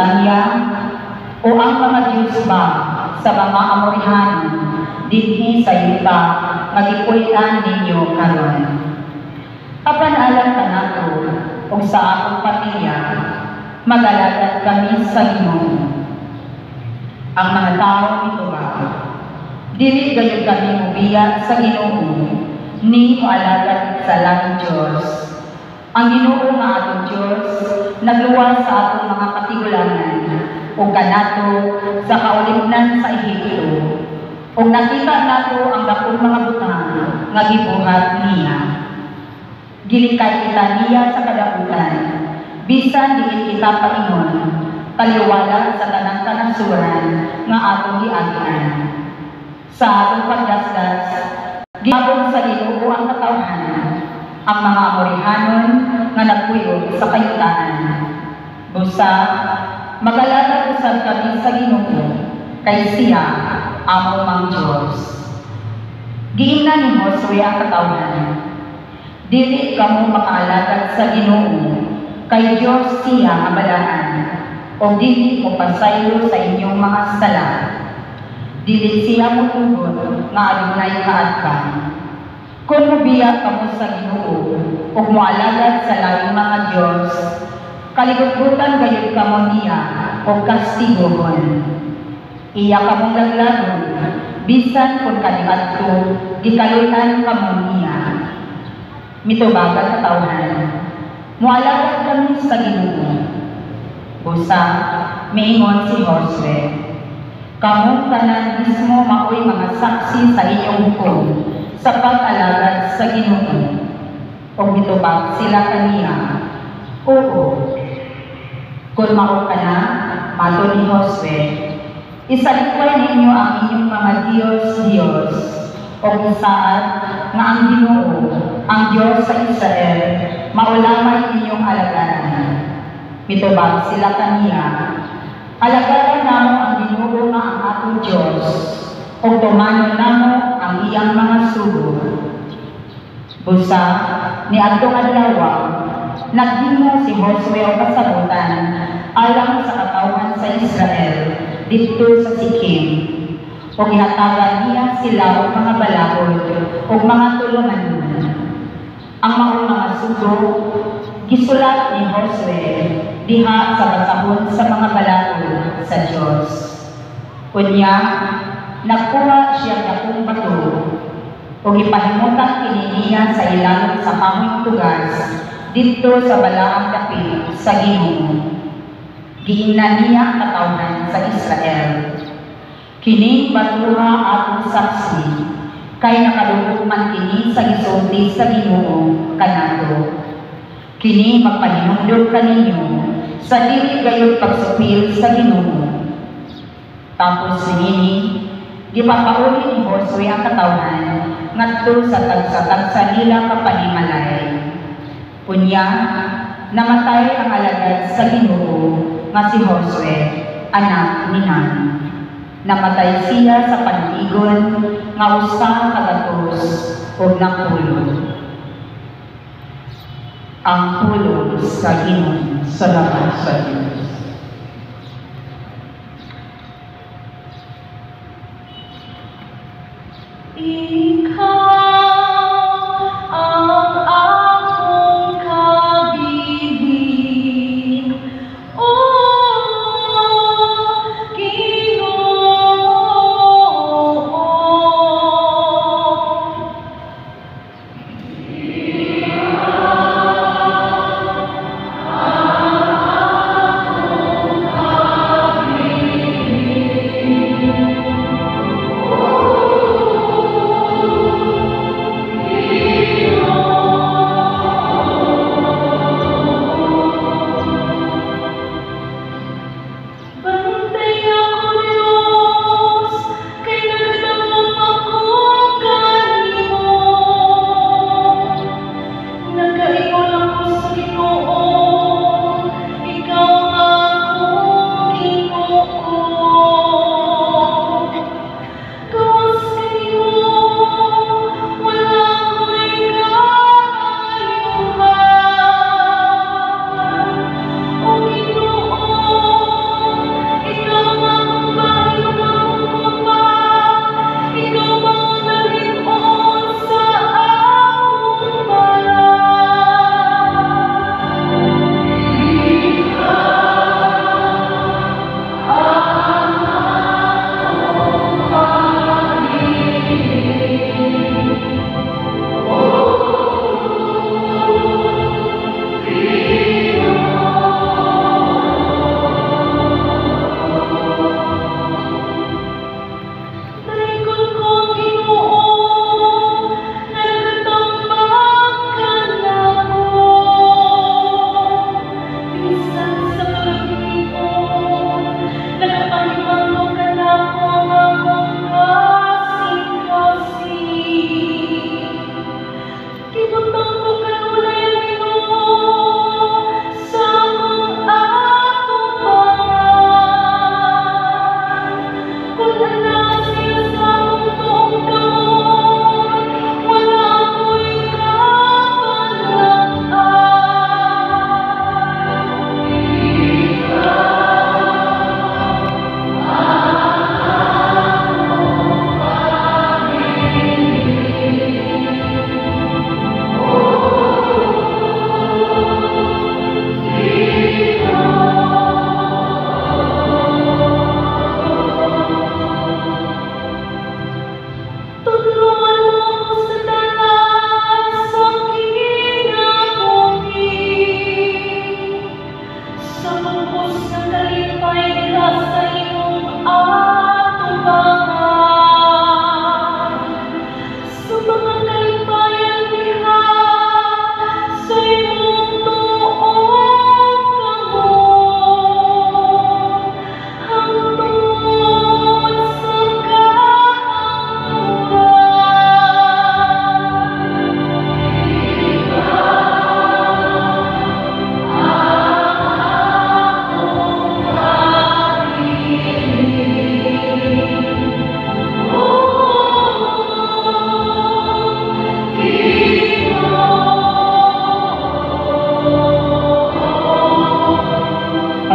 Britanya o ang mga Diyos ba sa mga Amorihano dinhi sa yuta nga gipuy-an ninyo karon. Apan alam ka nato ug sa akong pamilya mag-alagad kami sa Ginoo. Ang mga tao nito ba dili gayud kami mubiya sa Ginoo ni moalagad sa langit Diyos. Ang Ginoo nga atong Diyos nagluwas sa atong mga katigulangan o kanato sa kaulimnan sa Ehipto. Ug nakita nato ang dakong mga butang nga gibuhat niya. Gilikay kita niya sa kadakutan, bisan diin kita paingon, taliwala sa tanang kanasuran nga atong giagian. Sa atong pagdasdas, gihapon sa Ginoo ang katawhan, ang mga Amorihanon nga nagpuyo sa kayutaan. Busa, mag-alagad usab kami sa Ginoo, kay siya amo mang Diyos. Giingnan ni Josue ang katawhan, dili kamo makaalagad sa Ginoo, kay Diyos siya nga balaan, o dili mo pasaylo sa inyong mga sala. Dili siya mo tugon nga adunay kaadkan. Kung mubiya kamo sa Ginoo, ug moalagad sa laing mga Diyos, kaligutan gayud kamo niya o kastigohon. Iya kamong laglagon, bisan kung kaniadto, gikalunan kamo niya. Mitubagan katawhan, moalagad kami sa Ginoo. Busa, miingon si Josue, kamong tanan mismo maoy mga saksi sa inyong hukom sa pag-alagad sa Ginoo. O mitubag sila kaniya, oo. Kung mao ka na, mato ni Josue, isalikway ninyo ang inyong mga Diyos, o isaad nga ang Ginoo, ang Diyos sa Israel, maulamay inyong alagaran. Mitubag sila kaniya, alagaran namo ang Ginoo nga ang atong Diyos, o tumano namo ang iyang mga sugo. Busa, ni atong adlaw, naghimo si Josue o kasabutan alang sa katawhan sa Israel dito sa Sikim, o gihatagan niya sila o mga balakod o mga tulungan. Ang mga sugo gisulat ni Josue diha sa basahon sa mga balakod sa Diyos. Unya, nagkuha siya dakong bato o gipahimutan kini niya sa ilang sa kaming tugas dito sa balaang dapit sa Ginoo. Giingnan niya ang katawhan sa Israel. Kini batuha atong saksi, kay nakalugod man kini sa gisulti sa Ginoo kanato. Kini magpahinungdog kaninyo sa dili gayud pagsupil sa Ginoo. Tapos nini, gipapauli ni Josue ang katawhan ngadto sa tagsa-tagsa nila kapanimalay. Unya, namatay ang alagad sa Ginoo nga si Josue, anak ni Nun. Namatay siya sa panigon nga usa ka gatos ug napulong. Ang pulong sa Ginoo. Salamat sa Diyos.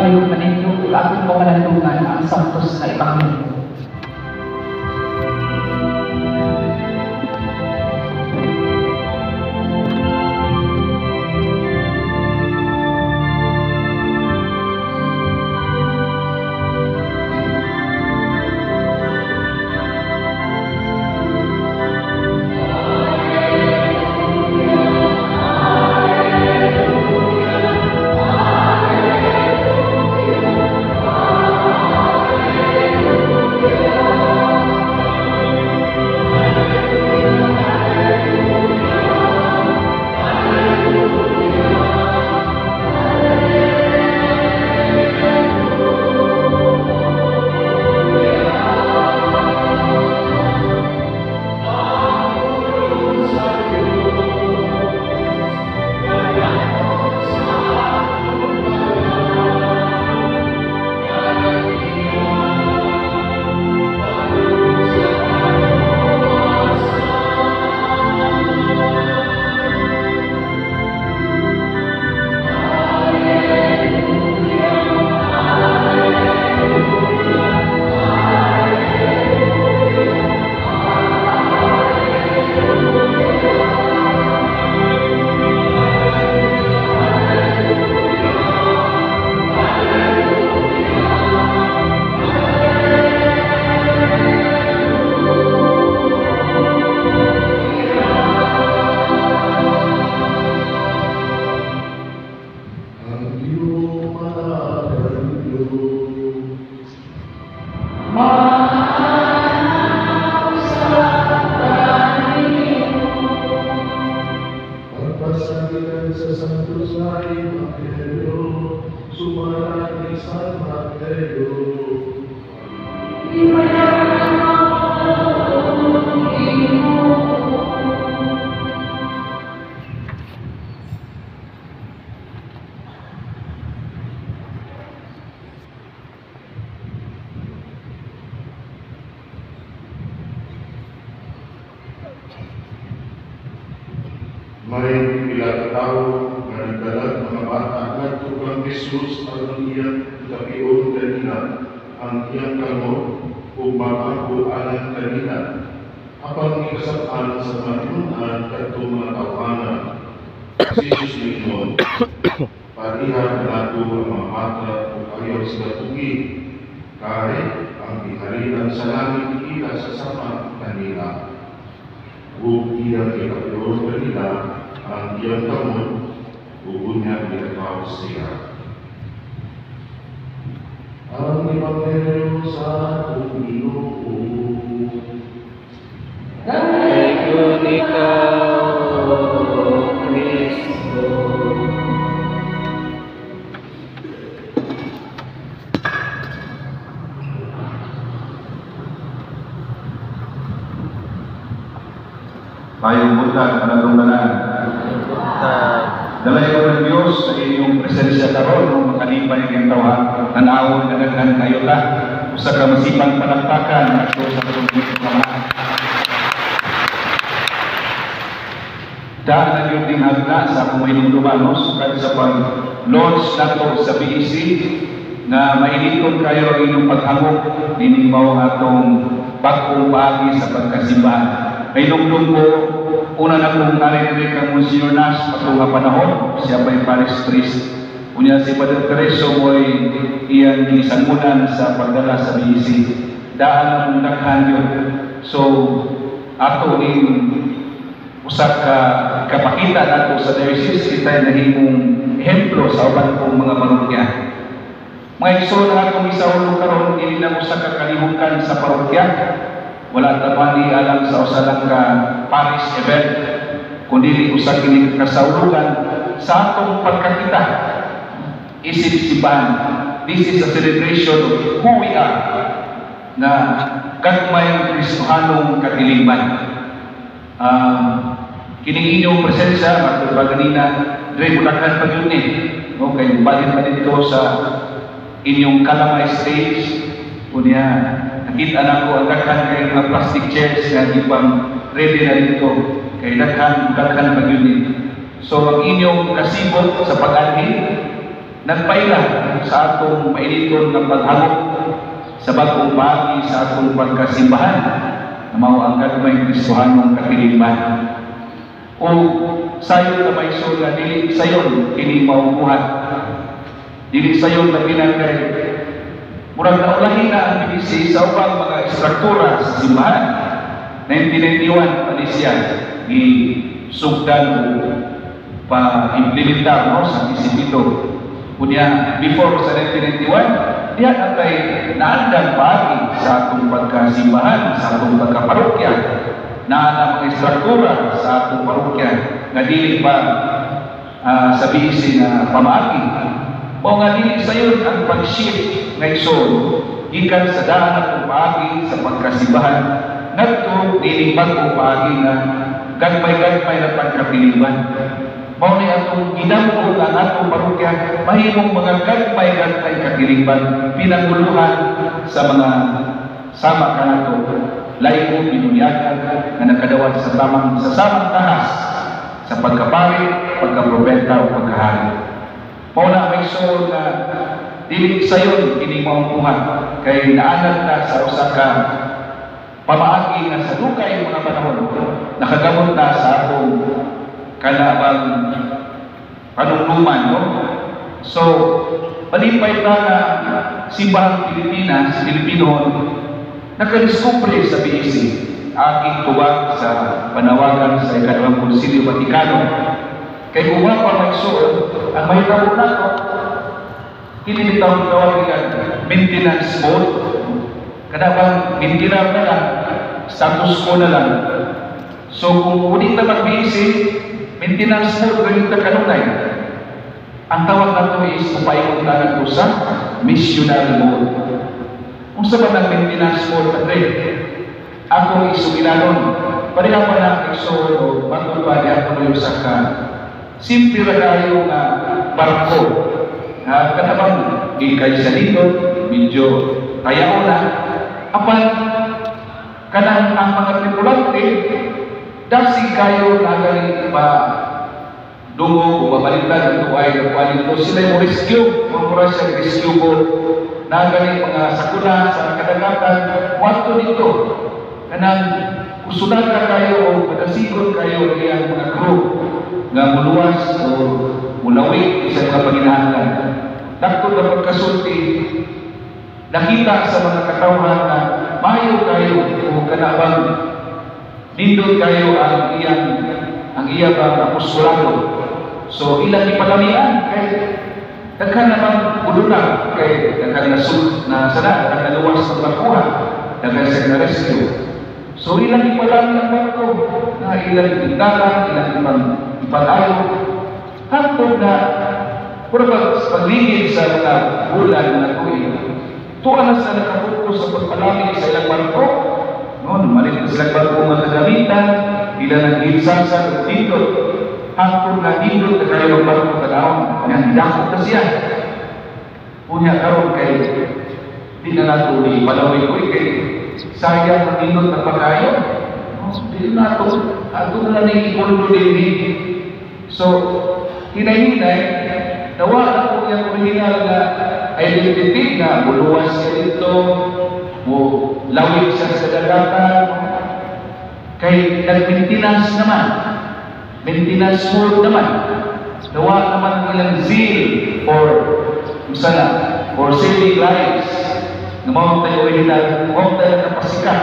kayo manindog ug akong pamalandungan ang santos na ebanghelyo. May pila ka tawo nga nagdalag mga bata ngadto kang Jesus aron iyang tapion kanina ang iyang kamot ug mabago alang kanina. Apan gikasab-an sa manunan kadtong mga tawanan. Jesus mingon, parihan nato ang mga mata ug ayaw sila tugi. Kay ang giharian sa langit ila sa sama kanila. Ug iyang ikapiyon kanila ang iyang kamot ug unya ginagawa siya. Ang ebanghelyo sa atong Ginoo. Dayon ikaw, Kristo. Tayong buntag, panagumbanan. Dalay ko ng Diyos sa inyong presensya karon nung makalipan yung tawa, tanawon na naghan kayo ta, usa ka masipang palakpakan at sa pagbubuti ng mga. Daan na yung ding hagna sa kumainong lumanos at sa pag-launch na to sa BEC na mainiton kayo ang inyong paghangok, dinimaw atong bagong paagi sa pagkasimbahan. May lungdong ko, una na kong narinig kang Monsignor Nas patong nga panahon, siya pa'y Paris Priest. Unya si Padre Tereso mo'y iyang gisangunan sa pagdala sa BEC. Daan na mong nakhan yun. So, ato in usak ka kapakita nato sa diocese, kita'y nahimong ehemplo sa uban kong mga parokya. Mga igsoon na atong isaulo karon, hindi na usak ka kalihukan sa parokya. Wala tamani alam sa usalang ka Paris event, kundi usak kini kasaulugan sa atong pagkakita. Isip-sipan, this is a celebration of who we are, na gagmayang Kristohanong kadiliman. Kining inyong presensya, magpaganina, dre bulakan pag yun okay, balik pa dito sa inyong kalamay stage, kunya nakita na ko ang daghan kay mga plastic chairs na ipang ready na dito kay daghan pag yun. So ang inyong kasibot sa pag-anhin, nagpaila sa atong mailiton ng paghagok sa bagong pagi sa atong pagkasimbahan na mao ang gagmay Kristohanong katilingban. O sayon na may so na dili sayon kini maubuhat, dili sayon na pinagkay murag naulahin na ang pinisi sa upang mga istruktura sa simbahan. 1991 panisya ni sugdan pa-implementar no sa isipito. Kunya before sa 1991 diya natay naandang pagi sa atong pagkasimbahan, sa atong pagkaparokya, na mga istruktura sa atong parokya nga dili pa sa BC na pamaagi. O nga dili sayon ang pag-shift nga igsoon gikan sa daan atong paagi sa pagkasimbahan ngadto dili bagong paagi na gagmay-gagmay na pagkapilingban. Mao ni atong gidampo ang atong parokya mahimong mga gagmay-gagmay kapilingban pinanguluhan sa mga sama kanato layo binunyagan nga nakadawat sa samang tahas sa pagkapari, pagkaprobeta o pagkahari. Mao na may so na dili sayon kini maungkuhan kay naanad na sa usa ka pamaagi nga sa dugay mga panahon nakagamot na sa atong kanabang panungluman, no? So, palipay pa na simbahang Pilipinas, Pilipino, nakadiskubre sa BC, aking tuwag sa panawagan sa Ikadawang Konsilyo Vaticano. Kay uwa pa magsuot, ang may tawag na ito, kinilitawag tawagan maintenance mode. Kanabang maintenance na lang, status quo na lang. So, kung ulit na mag-BC, maintenance mode ganito kanunay. Ang tawag na ito is upayong tanan ko sa missionary mode. Kung sa ba ng maintenance mode na rin, ako isumilanon. Pareha pa na iso o matulwa di ako yung saka. Simple na kayo na barko. Kanabang ikay sa dito, medyo tayaw na. Apan, kanang ang mga tripulante, dasi kayo nagaling pa dungo o babalitan ito ay nakuha nito. Sila yung rescue, mga siya rescue boat, nagaling mga sakuna sa kadagatan, wato dito. Kanang kusunan ka kayo o pagkasigon kayo ng mga crew nga muluwas o mulawig sa mga panginahangan. Dakto na pagkasulti, nakita sa mga katawhan na mayo kayo o kanabang nindot kayo ang iyang apostolado. So ilang ipalamian kay daghan naman udulang kay daghan na sana daghan naluwas ng barkuha, daghan sa na-rescue. So ilang ipalami ang barko na ilang ipindalan, ilang ipalayo hangtod na pura pagligid sa mga bulan na tuig. Tuwa na sa nakafokus sa pagpalami sa ilang barko. Noon, malit na silang barko mga kagamitan, ilan ang ginsansan at dindot. Hangtod na dindot na kayo ng barko kadaon, yan, dakot na siya. Punya karon kay di na nato ni palaway ko kay sayang ang dindot na pagkayo. Di na nato, ato na ni ikulo din. So, hinay-hinay, nawa na po yung original na identity na buluwas siya dito, o lawig siya sa dagatan, kay nag-maintenance naman, maintenance mode naman, nawa naman ang ilang zeal for saving lives, na mawag tayo original, mawag tayo kapasikat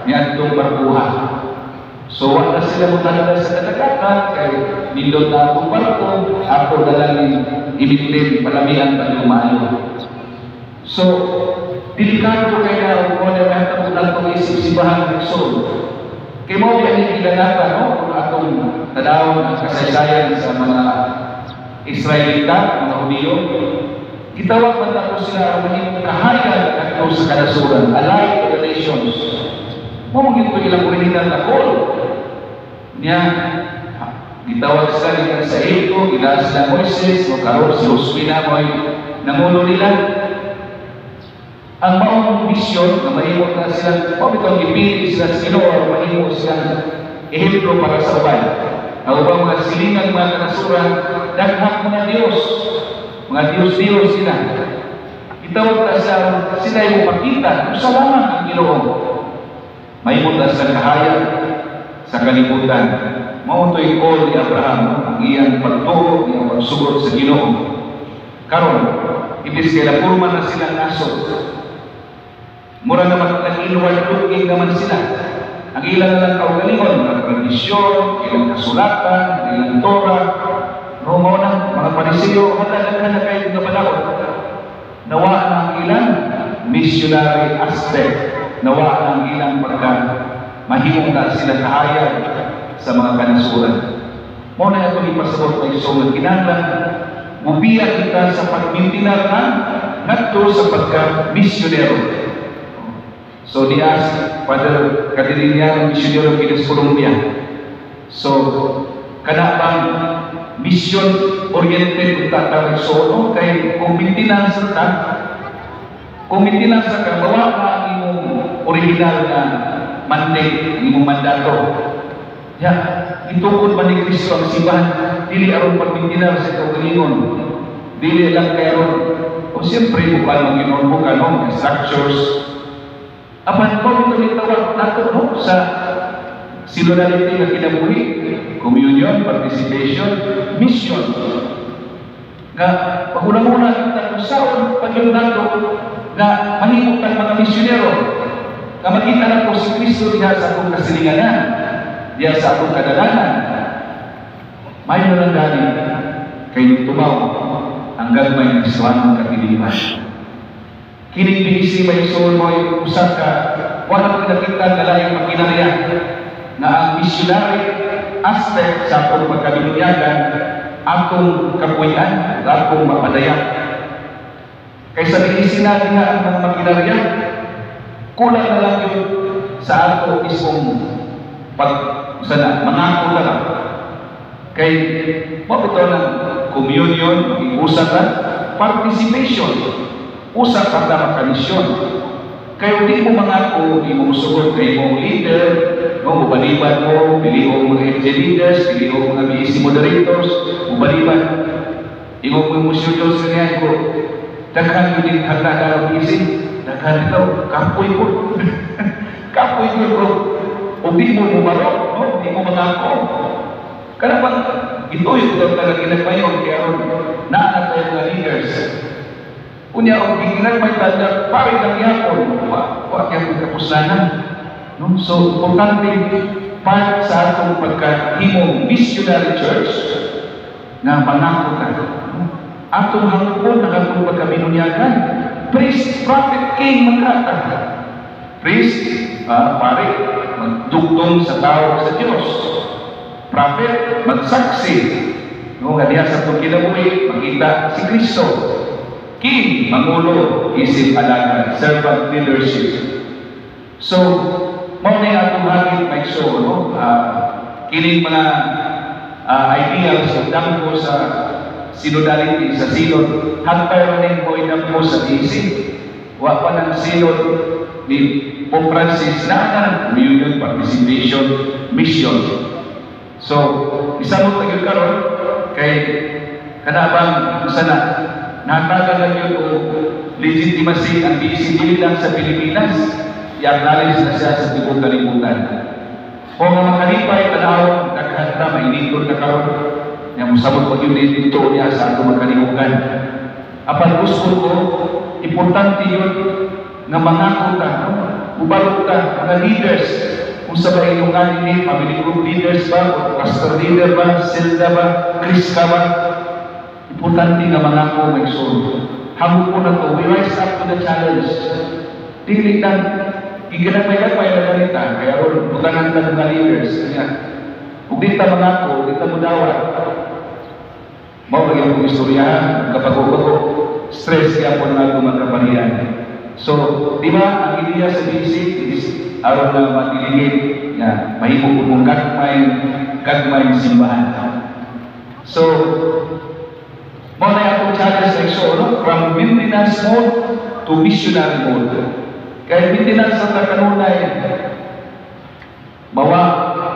niya itong barkuha. So, wala sila mutalaga sa kadagatan, kay nindot na akong barko, ako na lang imitin, palamihan pa yung maayo. So, delikado kayo na kung ano yung tapunan kong isip-sibahan ng soul. Kaya mo yan yung ilanatan, no? Kung atong tadawang ang kasaysayan sa mga Israelita, mga Hudiyo, kitawag man ako sila maging kahayan at sa kanasuran, allied to the nations. Mamagin ko ilang original na call. Niya, gitawag sila nila sa Ito, ila sila Moises, o karoon si Josue na mo'y namuno nila. Ang maong misyon na mahimot na silang, pabitong ipili sila sa Ginoo, mahimot silang ehemplo para sa uban. Ang ubang mga silingan mga kanasuran, daghang mga Diyos, mga Diyos-Diyos sila. Itawag ta sila yung makita kung sa lamang ang Ginoo. May mutas sa kahayag sa kalibutan. Mautoy call ni Abraham ang iyang pagtuo, iyang pagsugod sa Ginoo. Karon, ibis kaya purman na silang nasod. Mura naman nag-inward looking naman sila. Ang ilang lang kaugalingon, ang tradisyon, ilang kasulatan, ilang Torah, no, mga Parisiyo, halaga na kayo na panahon. Nawa ang ilang missionary aspect, nawa ang ilang pagka mahimong na sila kahayag sa mga kanasuran. Muna ito ipasabot na isong kinahanglan, mubiyak kita sa pagmintinar na ngadto sa pagka-misyonero. So, di-ask Father Cadillac, misyonero Pinas Colombia. So, kana bang mission-oriented yung tatawag solo, kaya kung maintenance ka, bawa ka ang imong original na mandate, ang imong mandato. Itukod ba ni Kristo ang simbahan? Dili aron pag-maintenance sa kaugalingon. Dili lang kayo. O siyempre, bukal mag-inon mo ka, no? Structures. Apan ko ito nitawag nato, no? Sa synodality na kinabuhi, communion, participation, mission. Nga, pag-una-una kita kung saan pag-yung nato na mahimutan mga misyonero, nga makita na po si Kristo diya sa akong kasilinganan, diya sa akong kadalanan. May lang gani kay tumaw ang gagmay ng Islam katiliman. Kining bigisi may soul mo yung usap ka, wala ko nakita galayang makinarya na ang missionary aspect sa akong pagkabinuyagan, akong kapuyan, akong mapadayak. Kaysa bigisi natin nga ang mga makinarya, kulang na lang yun sa ato isong mangako na lang. Kay, mabito ng communion, mag-iusap na, participation, usap ang tamang kamisyon. Kayo di mo mangako, di mo sugod kay mong leader, no, mubaliban mo, pili mo mga FJ leaders, pili mo mga BSC moderators, mubaliban. Imo mo yung musyo sa niyan ko, daghan yun din hagna na ang BSC, daghan ito, kapoy ko. Kapoy ko bro. O di mo bumarok, no, di mo mangako. Kaya bang, ito yung talaga ginagmayon, kaya naanap tayo mga leaders. Unya ang gigilan may tanda pare lang yapon wa kay kapuslanan, no? So importante part sa atong pagkahimong missionary church na panako ka, no? Atong hangpon ng atong pagkaminunyagan, priest, prophet, king, magkata. Priest, pare, magdugtong sa tao sa Diyos. Prophet, magsaksi, no? Kadiya sa atong kinabuhi, makita si Kristo. King, mangulo, isip alaga, servant leadership. So, mo na atong hagit may show, no? Kining mga ideals o dampo sa synodality, sa synod, hantay rin mo idampo sa isip. Wa pa ng synod ni Pope Francis na communion, participation, mission. So, isa mo tagil karon kay kanabang sana natagal lang yun o legitimacy ang BSC dili lang sa Pilipinas, i-acknowledge na siya sa tibong kalibutan. O nga makalipay, tanawang naghanda, mainitod na karon nga musabot pag yun dito niya sa ato magkalimutan. Apan gusto ko, importante yun nga mangako ka, ubalot ka, mga leaders, kung sa ba ilungan ni family group leaders ba, o pastor leader ba, selda ba, Chris ka ba, importante nga mangako may soul. Hanggang po na to, we rise up to the challenge. Dili lang, iganapay-gapay na ganita, kaya ron, butangan ka mga leaders. Kung di ta mangako, di ta mudawat. Mao lagi ang istoryahan, kapag ko stress kaya po na magkaparihan. So, di ba, ang ideya sa basic is aron na matiligid, mahimo kung kagmay simbahan. So, mao na atong challenge na iso, no? From maintenance mode to missionary mode. Kaya maintenance sa kanunay, mawa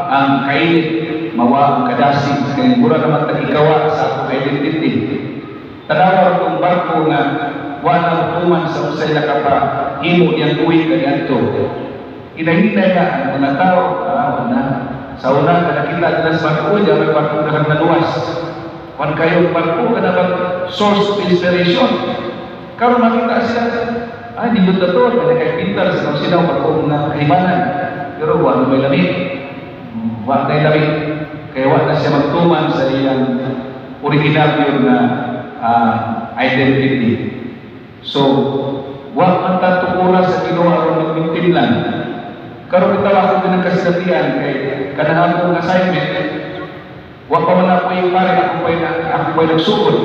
ang kainit, mawa ang kadasig, kaya mura naman tag-ikawa sa atong identity. Tanawa itong barko nga wala tuman sa usay na himo niyang uwi kanyanto. Hinahintay na ang mga tao, na sa una na nakita nila sa barko niya, may barko na naluwas. Kung kayong barko ka na source of inspiration, karon makita sila, hindi yun na to, kaya pintar sa kung sila barko na kahimanan. Pero wala may lamig. Wala na lamig. Kaya wala na siya magtuman sa iyang original yun na identity. So, wala man tatukura sa Ginoo aron magmintinlan. Karon bitaw ako pinagkasilatian kay kanang akong assignment. Wa pa man ako yung pare ako pa nagsugod.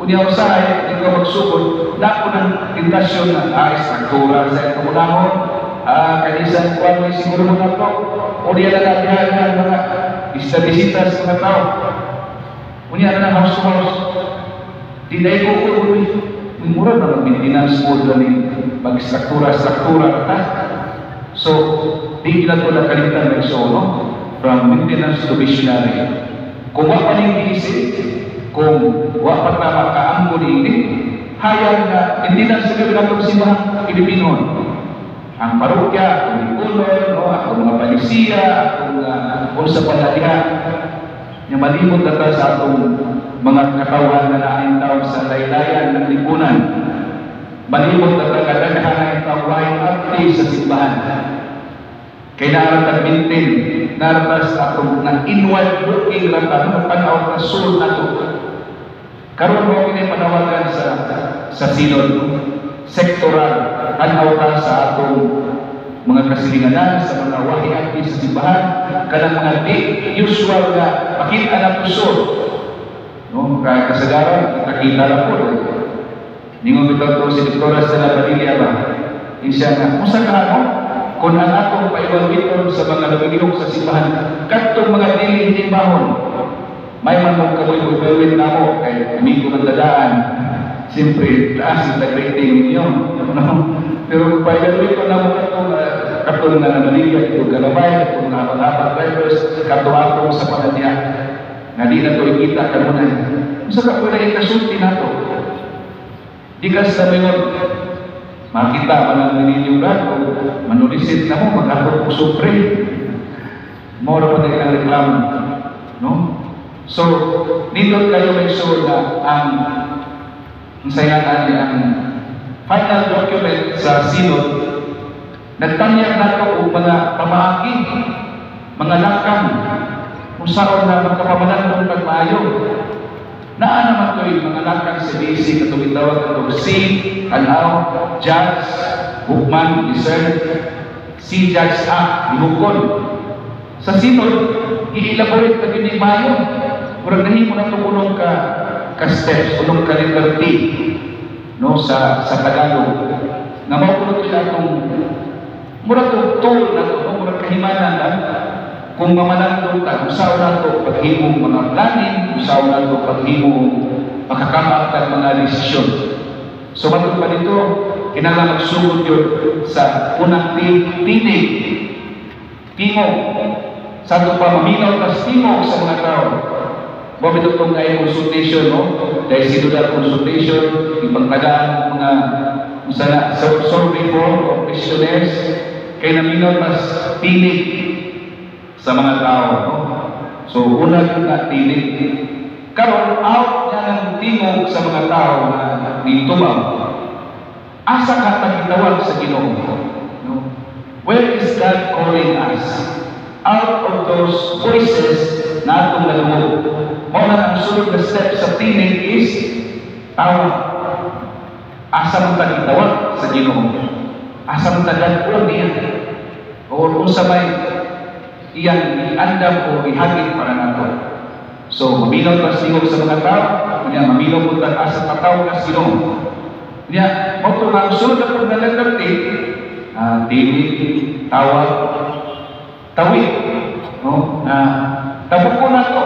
Unya usahay ikaw magsugod, dako ng tentasyon na struktura sa kamunahon. Kanisan kuan may siguro mo na to. O diya na nabihan ng mga istadisitas mga tao. Unya na house to house. Dinay ko mura na maintenance mo doon mag-struktura ta. So, di ilan ko nakalimutan ng solo from maintenance to missionary. Kung wala pa rin iisip, kung wala pa tama kaambo ini, hayang na maintenance sa itong simahang Pilipino. Ang parokya, ang ikunon, ang mga palisiya, ang sa panalihan, yung malimot na sa atong mga katawan na naayang tao sa laylayan ng lipunan. Malimot na kadaghan ng tawang akti sa simbahan. Kaya naarang maintain, naratas atong ng inward looking rata, ng panaw na soul na ito. Karoon mo pinapanawagan sa sinod, sektoral, panaw sa atong mga kasilinganan, sa mga wahi akti sa simbahan, kanang mga di usual na makita na pusod. No, kaya kasagaran, nakita na po. Ningon bitaw to si Victoria Stella Padilla ba? Siya nga, kung sa kahapon, kung ang atong paibawiton sa mga lumilihok sa simbahan, katong mga dili-hinibahon, may man mong kaboy-boy-boy na mo, kaya kami ko dadaan. Siyempre, taas yung nag-rating ninyo. Pero paibawiton na mo katong na namanigay, itong galabay, itong napapapat drivers, katong atong sa panadya. Nga di na ito ikita ka muna. Masa ka pwede ikasulti na ito? Di ka sa mga makita pa lang ninyo ba? Manulisit na mo, mag-abot po supre. Mora pa na ilang reklamo. No? So, nindot kayo may sure na ang sayangan niya ang final document sa Synod. Nagtanyag na ito o mga pamahagi, mga lakang, kung saan na magkapamalan ng pagmaayo. Naan naman ito yung mga lakang sa BC, katong itawag ito, C, Anaw, Judge, Hukman, Discern, C, Judge Act, Ihukon. Sa Synod, i-elaborate na yun yung mayo. Murag nahin mo na ito unong ka steps, unong ka liberty, no, sa Tagalog. Nga maupunod ko itong murag itong tool na ito, murag kahimanan lang, kung mamalang ka, usaw na ito paghimong mga planning, usaw na ito paghimong makakamaktan mga desisyon. So, matod pa dito, kinala magsugod yun sa unang tinig, timog, sa ito pa maminaw tas timog sa mga tao. Bakit itong ay consultation, no? Dahil sinudal consultation, ipagtagaan mga survey form of questionnaires, kaya naminaw tas tinig sa mga tao. No? So, unang tinig. Karon out niya ng tingog sa mga tao na ditumaw. Asa ka tagitawag sa Ginoo? No? Where is God calling us? Out of those voices na atong nalungod. Muna ang sunod na step sa tinig is tawag. Asa mong tagitawag sa Ginoo? Asa mong tagad-on niya? O kung sa may iyang iandam o ihagit para nato. So, maminaw ka singog sa mga tao, kanya maminaw mo ka sa tataw ka Ginoo. Kanya, mo nga sunod na pag nalagati, tinig, tawag, tawid. No? Tabuk ko na to.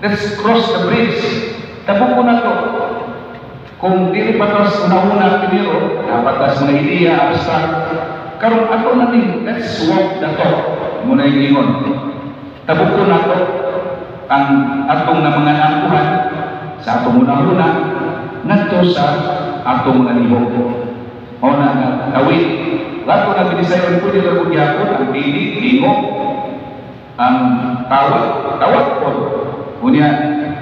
Let's cross the bridge. Tabuk ko na to. Kung dili patas una-una piniro, napatas mga ideya, abstract, karon ato na din, let's walk the talk. Muna yung ingon. Tabuk ko na to ang atong na mga nakuhan sa atong una-una ngadto sa atong mga lihok. Mao na nga tawid. Lato na binisayon po nila kung yapon ang dili, lingo, ang tawag po. Unya,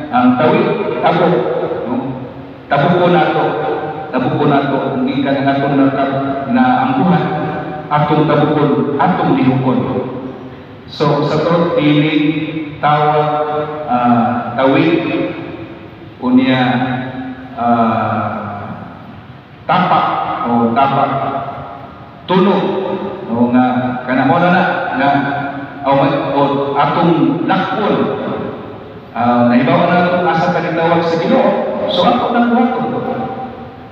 ang tawid, tabok. No? Tabok ko na ito, ang ikan ng atong na angkuhan, atong tabukon, atong lihukon. So, sa to, dili, tawag, tawid, unya, tapak, o tapak, tunog, o nga, kanamon na, o atong lakpon, naibawa na itong asa kanitawag sa Ginoo, so ako nang buhaton.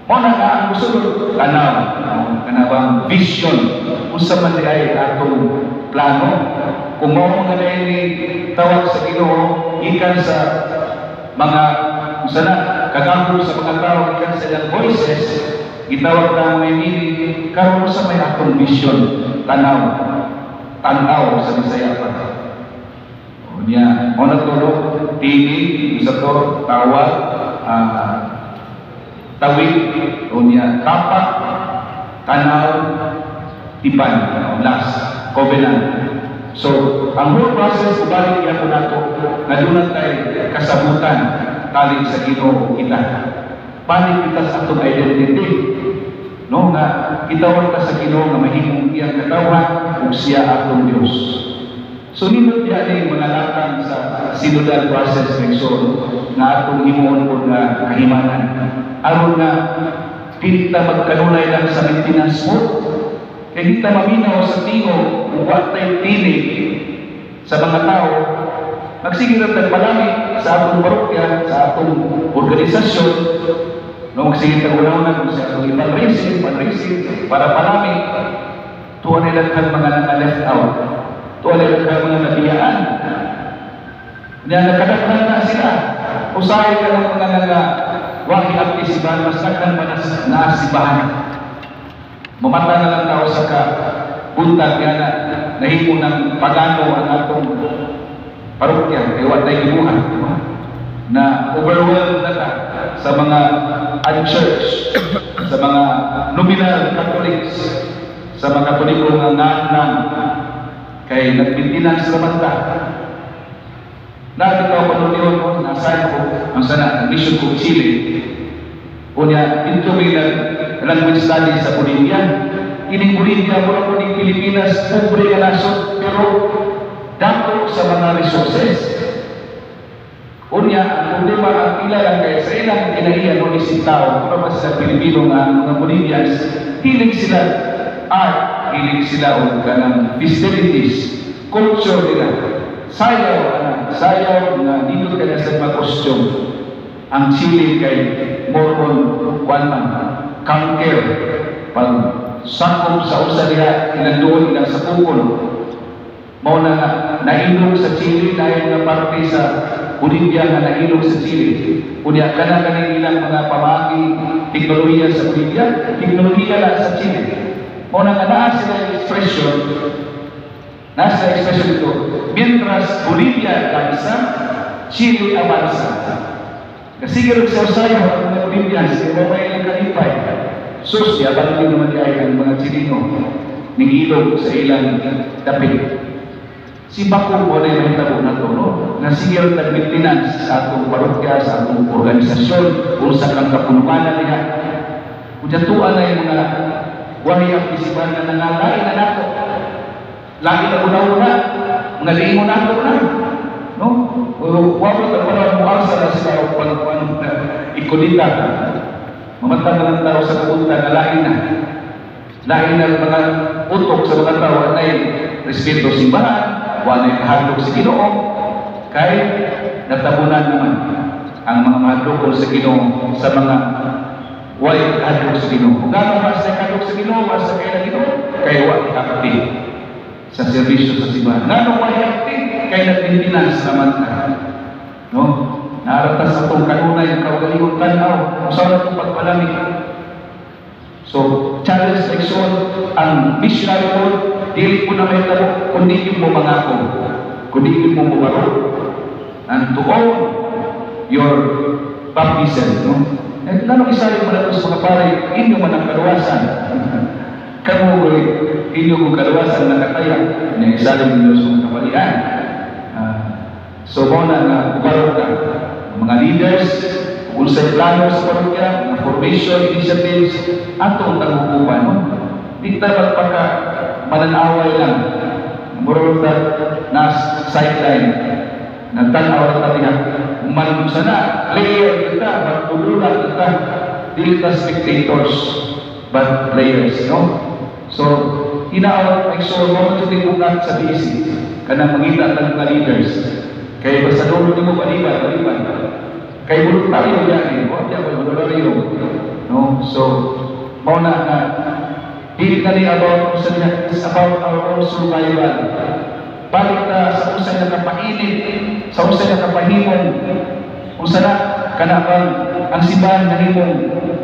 Muna nga ang gusto kanabang vision, usa man di ay atong plano, kung mao mga ni tawag sa Ginoo, ikan sa mga, sana, kagampo sa mga tao, ikan sa ilang voices, itawag na mga inini, karon sa may atong vision, tanaw sa Bisaya pa. O niya, o natulog, tini, isa to, tawag, tawid, o niya, tapak, tanaw, tipan, last, covenant. So, ang whole process, ubalik yan po nato, na doon tayo kasabutan, taling sa Ginoo kita. Paano kita sa atong identity? No, nga kitawag ka sa Ginoo nga mahimong iyang katawan ug siya atong Dios. So nindot diha ni mga latang sa synodal process ng na atong himuon pod nga kahimanan. Aron nga kita magkanunay lang sa maintenance mo. Kaya kita maminaw sa tingog ug wa tay tinig sa mga tao. Magsige ra tag palami sa atong parokya, sa atong organisasyon. No, magsige tag una-una sa atong fundraising para palami. Tuwa nila kang mga naka-left out. Tuwa nila kang mga nabiyaan. Nakadaghan na sila. Usahay ka ng mga wagi aktisidad, mas naghan pa na naasibahan. Mamata na lang tao sa buntag yan na nahimo ng pagano ang atong parokya, kaya wala tayo ibuhan. Na overwhelmed na ta sa mga unchurch, sa mga nominal Catholics, sa mga Katoliko nga nang kay nagpintinan sa manta. Nakita ko pa yun, nasa ko, ang sana, mission ko Chile. Kunya, ito may language study sa Bolivia. Ining Bolivia, mula po ng Pilipinas, pobre ka nasod, pero dato sa mga resources. Kunya, ang problema, ang pila lang kaya sa ilang kinaiyan o isang tao, kung naman sa Pilipino nga, mga Bolivians, hilig sila art, hilig sila o kanang festivities, culture nila. Sayaw na dito ka na sa mga costume. Ang Chile kay Mormon, Kanker, pag sakop sa usa diha, inandoon ilang sa pukol. Mao na nga, nailog sa Chile, dahil nga parte sa Bolivia nga nailog sa Chile. Kunya ka na kaning ilang mga pamagi, teknolohiya sa Bolivia, teknolohiya lang sa Chile. Mao na nga, nasa expression ito, mientras Bolivia avanza, Chile avanza. Kasi gano'n sa usayo, ang mga Bolivians, kaya may ilang kalipay. Sus, yabang din naman ay ang mga Chilino, nangilog sa ilang dapit. Si Bako mo na yung tabo na ito, no? Nasigil na maintenance sa atong parokya, sa atong organisasyon, kung sa kang kapunuan niya. Kung datuan na yung mga wahi akisipan na nangalay na nato. Lagi na una-una, mga liingo na ito na. No? Wala na pala muasa na sila kung ikulita. Mamata na lang tao sa kapunta na lain na. Lain na mga utok sa mga tao ay respeto simbahan, wala na kahadlok sa Ginoo, kay natabunan naman ang mga mahadlok sa Ginoo sa mga wala kahadlok sa Ginoo. Kung gano'n ba sa kahadlok sa Ginoo, sa kaya na Ginoo, kay wala akti sa serbisyo sa simbahan. Gano'n wala akti, kay nagpintinas naman ka. No? Naratas sa itong kanunay, kaugalingon tanaw, kung saan itong pagpalamig. So, challenge like so, ang missionary mode, dili po na may tabo, kundi yung mo mangako, kundi yung mo mabaro, and to own your baptism, no? Lalo isayo mo na ito sa mga pare, inyo man ang kaluwasan. Kamu ko, inyo mo kaluwasan na kataya, na isayo mo sa mga kapalian. So, muna na ubarog ka, mga leaders, kung sa plano sa parokya, mga formation, initiatives, atong tagupuan. Di tayo magpaka mananaway lang. Murag na sideline. Nagtanaw na tayo. Umalim sana, player kita, magtululan kita. Di kita spectators, but players, no? So, inaawat, make sure mo ito tibukat sa BC. Kanang mangita ng mga leaders. Kaya basta doon mo baliban. Kaya voluntaryo yan, huwag yan, voluntaryo. No? So, mauna na, hindi na rin about it's about our own survival. Balik na sa usay na kapainit, sa usay na kapahimong, kung sana, kanapang ang simbahan na himong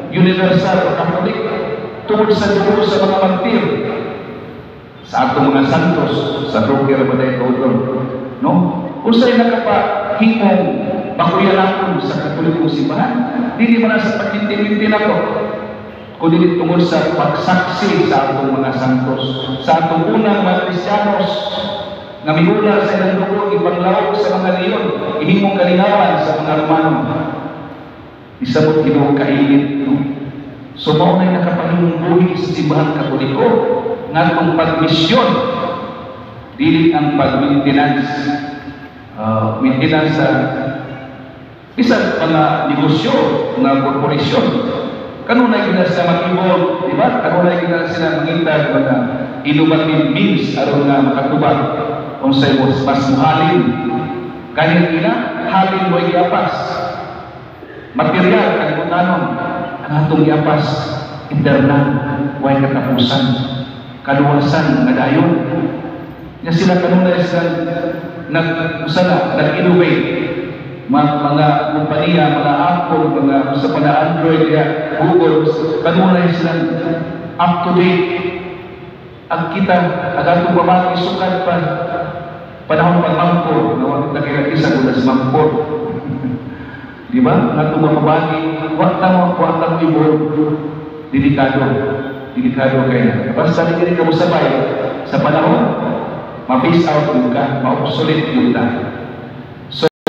universal o Catholic, tungkol sa dugo sa mga martir, sa atong mga santos, sa Roger Baday Todor, no? Usay na kapahimong makuyanakon sa Katolikong simbahan, hindi man sa pagkinti-kinti na to, kundi tungkol sa pagsaksi sa atong mga santos, sa atong unang mga Kristiyanos, nga migula sa ilang dugo, ipanglawag sa mga leon, ihimong kalingawan sa mga Romano. Isabot ginoo kainit, no? So, maunay nakapahimong buhi sa simbahan Katoliko, nga itong pagmisyon, dili ang pag-maintenance, maintenance sa isang mga negosyo, mga korporasyon. Kanunay gina sila mag-involve, di ba? Kanunay gina sila mangintag mga innovative means aron nga makatubag kung sa'yo mas muhalin. Ganyan nila, halin mo iapas. Material, kalibutanon, ang atong iapas, internal, huwag katapusan, kaluwasan, nadayon. Nga sila kanunay sila nag-innovate. Mga kumpanya, mga Apple, mga sa pala Android, Google, kanunay silang up-to-date. Ang kita, agatong babaki sukat pa, panahon pag-mangkor, na wakit na kaya isa kung nas mangkor. Di ba? Agatong babaki, wakta mo ibon, delikado kayo. Basta hindi ka mo sabay, sa panahon, ma-face out yung ka, ma-obsolete yung ka.